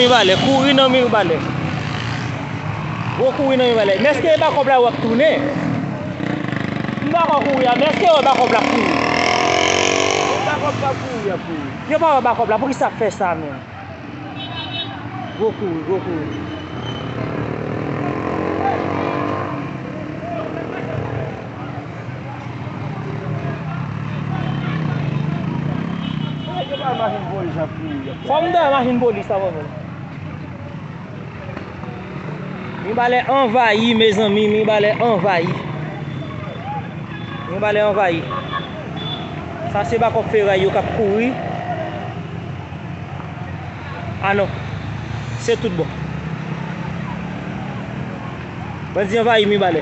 mi balè, kouri nan mi balè. Gros kouri nan mi balè. Mais est-ce que ba kob la wak tourner? Mba kon kouri, mais est-ce que ba kob la kouri? Ba kob la kouri, kouri. Yo pas ba kob la, pour qui ça fait ça men? Gros kouri, gros kouri. Comme dans la machine police, ça va. Mi balè envahi, mes amis, mi balè envahi. Mi balè envahi. Ça c'est pas comme ferraille yo k'ap courir. Ah non. C'est tout bon. Vas-y envahi mi balè.